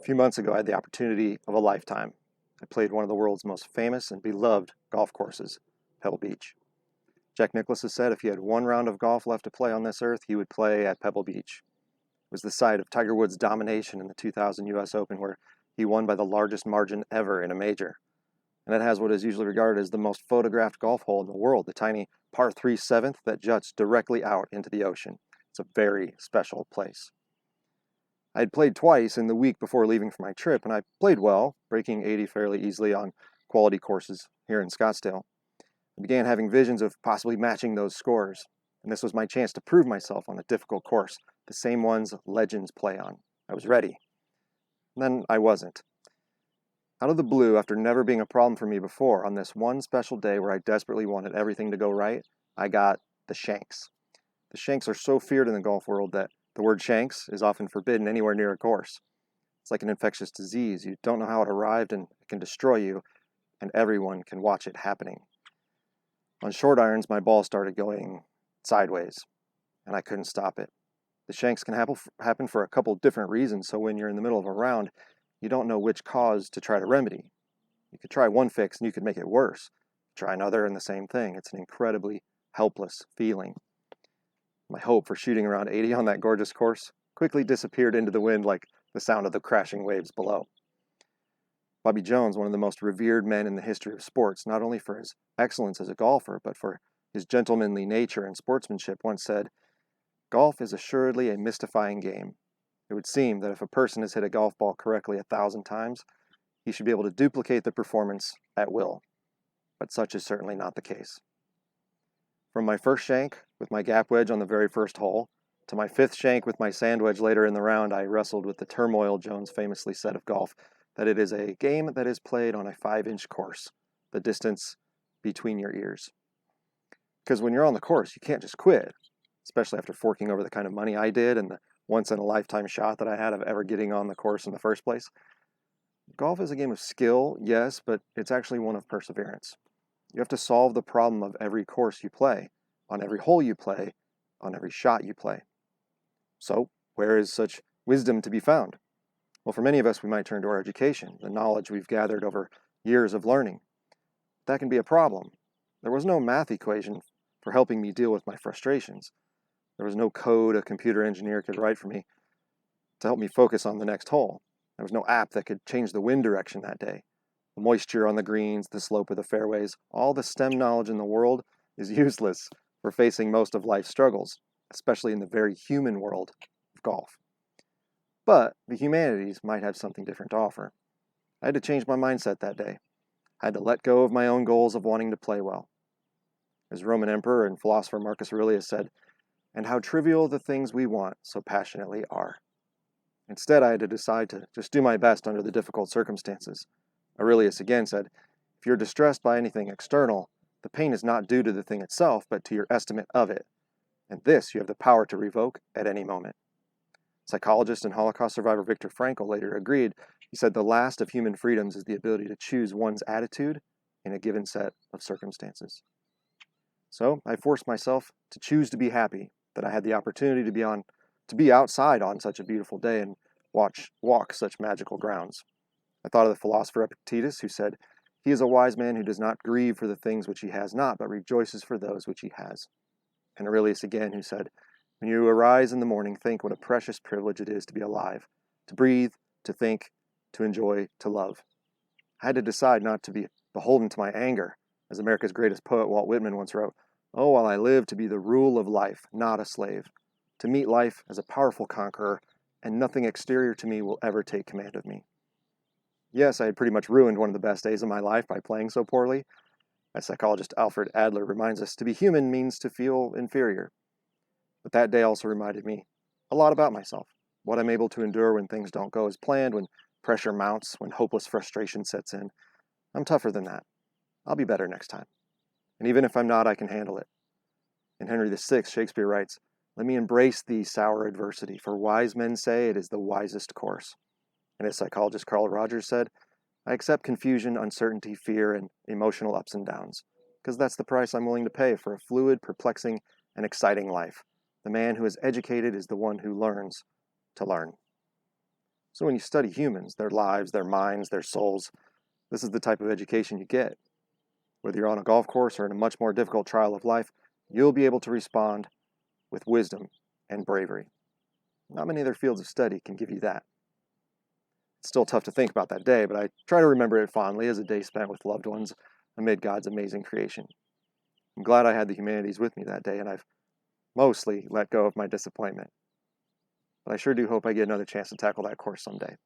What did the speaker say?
A few months ago, I had the opportunity of a lifetime. I played one of the world's most famous and beloved golf courses, Pebble Beach. Jack Nicklaus has said if he had one round of golf left to play on this earth, he would play at Pebble Beach. It was the site of Tiger Woods' domination in the 2000 U.S. Open, where he won by the largest margin ever in a major. And it has what is usually regarded as the most photographed golf hole in the world, the tiny par 3 seventh that juts directly out into the ocean. It's a very special place. I had played twice in the week before leaving for my trip, and I played well, breaking 80 fairly easily on quality courses here in Scottsdale. I began having visions of possibly matching those scores, and this was my chance to prove myself on a difficult course, the same ones legends play on. I was ready. And then I wasn't. Out of the blue, after never being a problem for me before, on this one special day where I desperately wanted everything to go right, I got the shanks. The shanks are so feared in the golf world that the word shanks is often forbidden anywhere near a course. It's like an infectious disease. You don't know how it arrived and it can destroy you, and everyone can watch it happening. On short irons, my ball started going sideways, and I couldn't stop it. The shanks can happen for a couple different reasons, so when you're in the middle of a round, you don't know which cause to try to remedy. You could try one fix and you could make it worse. Try another and the same thing. It's an incredibly helpless feeling. My hope for shooting around 80 on that gorgeous course quickly disappeared into the wind like the sound of the crashing waves below. Bobby Jones, one of the most revered men in the history of sports, not only for his excellence as a golfer, but for his gentlemanly nature and sportsmanship, once said, "Golf is assuredly a mystifying game. It would seem that if a person has hit a golf ball correctly 1,000 times, he should be able to duplicate the performance at will. But such is certainly not the case." From my first shank with my gap wedge on the very first hole to my fifth shank with my sand wedge later in the round, I wrestled with the turmoil Jones famously said of golf, that it is a game that is played on a 5-inch course, the distance between your ears. Because when you're on the course, you can't just quit, especially after forking over the kind of money I did and the once-in-a-lifetime shot that I had of ever getting on the course in the first place. Golf is a game of skill, yes, but it's actually one of perseverance. You have to solve the problem of every course you play, on every hole you play, on every shot you play. So, where is such wisdom to be found? Well, for many of us, we might turn to our education, the knowledge we've gathered over years of learning. That can be a problem. There was no math equation for helping me deal with my frustrations. There was no code a computer engineer could write for me to help me focus on the next hole. There was no app that could change the wind direction that day. The moisture on the greens, the slope of the fairways, all the STEM knowledge in the world is useless for facing most of life's struggles, especially in the very human world of golf. But the humanities might have something different to offer. I had to change my mindset that day. I had to let go of my own goals of wanting to play well. As Roman emperor and philosopher Marcus Aurelius said, "And how trivial the things we want so passionately are." Instead, I had to decide to just do my best under the difficult circumstances. Aurelius again said, "If you're distressed by anything external, the pain is not due to the thing itself, but to your estimate of it. And this you have the power to revoke at any moment." Psychologist and Holocaust survivor Viktor Frankl later agreed. He said the last of human freedoms is the ability to choose one's attitude in a given set of circumstances. So I forced myself to choose to be happy that I had the opportunity to be outside on such a beautiful day and walk such magical grounds. I thought of the philosopher Epictetus, who said, "He is a wise man who does not grieve for the things which he has not, but rejoices for those which he has." And Aurelius again, who said, "When you arise in the morning, think what a precious privilege it is to be alive, to breathe, to think, to enjoy, to love." I had to decide not to be beholden to my anger. As America's greatest poet Walt Whitman once wrote, "Oh, while I live to be the rule of life, not a slave, to meet life as a powerful conqueror, and nothing exterior to me will ever take command of me." Yes, I had pretty much ruined one of the best days of my life by playing so poorly. As psychologist Alfred Adler reminds us, to be human means to feel inferior. But that day also reminded me a lot about myself, what I'm able to endure when things don't go as planned, when pressure mounts, when hopeless frustration sets in. I'm tougher than that. I'll be better next time. And even if I'm not, I can handle it. In Henry VI, Shakespeare writes, "Let me embrace thee sour adversity, for wise men say it is the wisest course." And as psychologist Carl Rogers said, "I accept confusion, uncertainty, fear, and emotional ups and downs, because that's the price I'm willing to pay for a fluid, perplexing, and exciting life. The man who is educated is the one who learns to learn." So when you study humans, their lives, their minds, their souls, this is the type of education you get. Whether you're on a golf course or in a much more difficult trial of life, you'll be able to respond with wisdom and bravery. Not many other fields of study can give you that. It's still tough to think about that day, but I try to remember it fondly as a day spent with loved ones amid God's amazing creation. I'm glad I had the humanities with me that day, and I've mostly let go of my disappointment. But I sure do hope I get another chance to tackle that course someday.